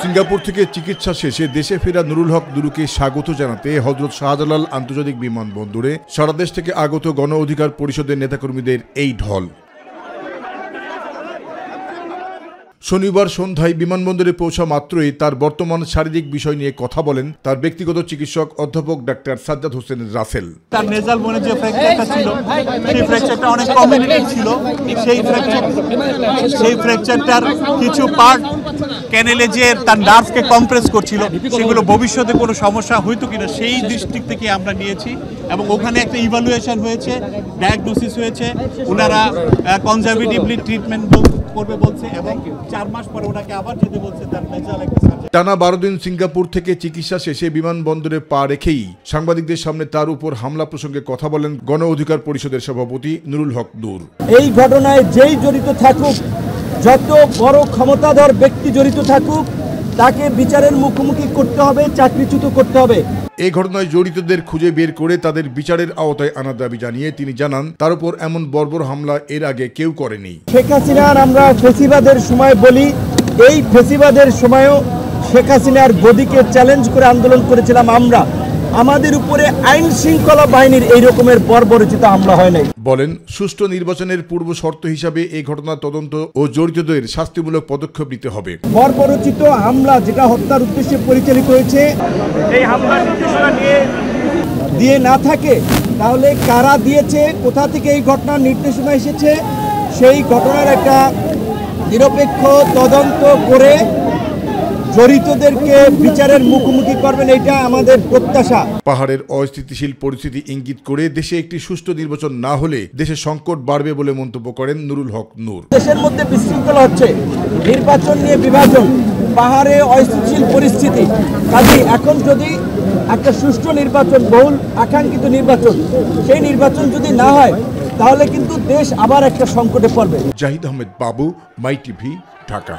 Singapore থেকে চিকিৎসা শেষে দেশে ফেরা নুরুল হক নুরুকে স্বাগত জানাতে হযরত শাহজালাল আন্তর্জাতিক বিমানবন্দরে সারা দেশ থেকে আগত গণ অধিকার পরিষদের নেতাকর্মীদের এই ঢল। শনিবার সন্ধ্যায় বিমানবন্দরে পৌঁছা মাত্রই তার বর্তমান শারীরিক বিষয় নিয়ে কথা বলেন তার ব্যক্তিগত চিকিৎসক অধ্যাপক ডাক্তার সাজ্জাদ হোসেন রাসেল। তার নেজাল বোনে যে ফ্র্যাকচারটা ছিল সেই ফ্র্যাকচারটা অনেক কমপ্লিকেটেড ছিল। সেই ফ্র্যাকচারটার কিছু পার্ট ক্যানেলে যে তার নার্ভকে কম্প্রেস করছিল সেগুলো ভবিষ্যতে কোনো সমস্যা হইতো কিনা সেই দৃষ্টি থেকে আমরা নিয়েছি এবং ওখানে একটা ইভালুয়েশন হয়েছে, ডায়াগনোসিস হয়েছে, ওনারা কনজারভেটিভলি ট্রিটমেন্ট করবে বলছে এবং 4 মাস পরে ওনাকে আবার যেতে বলছে তার নেজাল একটা সার্জারি। টানা 12 দিন সিঙ্গাপুর থেকে চিকিৎসা শেষে বিমানবন্দরে পা রেখেই সাংবাদিকদের সামনে তার উপর হামলা প্রসঙ্গে কথা বলেন গণ অধিকার পরিষদের সভাপতি নুরুল হক নূর। এই ঘটনায় যেই জড়িত থাকুক, যত বড় ক্ষমতাধর ব্যক্তি জড়িত থাকুক, তাকে বিচারের মুখোমুখি করতে হবে, চাকরিচ্যুত করতে হবে। এই ঘটনায় জড়িতদের খুঁজে বের করে তাদের বিচারের আওতায় আনার দাবি জানিয়ে তিনি জানান তার উপর এমন বর্বর হামলা এর আগে কেউ করেনি। শেখ হাসিনার আমরা ফেসিবাদের সময় বলি, এই ফেসিবাদের সময়ও শেখ হাসিনার গদিকে চ্যালেঞ্জ করে আন্দোলন করেছিলাম আমরা। আমাদের উপরে আইন শৃঙ্খলা বাহিনীর এই রকমের বর্বরচিত হামলা হয় নাই। বলেন সুষ্ঠু নির্বাচনের পূর্ব শর্ত হিসাবে এই ঘটনার তদন্ত ও জড়িতদের শাস্তিমূলক পদক্ষেপ নিতে হবে। বর্বরচিত হামলা যেটা হত্যার উদ্দেশ্যে পরিচালিত হয়েছে, এই হামলার নির্দেশনা দিয়ে না থাকে তাহলে কারা দিয়েছে, কোথা থেকে এই ঘটনার নির্দেশনা এসেছে, সেই ঘটনার একটা নিরপেক্ষ তদন্ত করে জড়িতদেরকে বিচারের মুখোমুখি করবেন, এটা আমাদের প্রত্যাশা। পাহাড়ের অস্থিতিশীল পরিস্থিতি ইঙ্গিত করে দেশে একটি সুষ্ঠু নির্বাচন না হলে দেশে সংকট বাড়বে বলে মন্তব্য করেন নুরুল হক নূর। দেশের মধ্যে বিশৃঙ্খলা হচ্ছে, নির্বাচন নিয়ে বিভাজন, পাহাড়ে অস্থিতিশীল পরিস্থিতি। কাজে এখন যদি একটা সুষ্ঠু নির্বাচন, বহুল আকাঙ্ক্ষিত নির্বাচন, সেই নির্বাচন যদি না হয় তাহলে কিন্তু দেশ আবার একটা সংকটে পড়বে। জাহিদ আহমেদ বাবু, মাই টিভি, ঢাকা।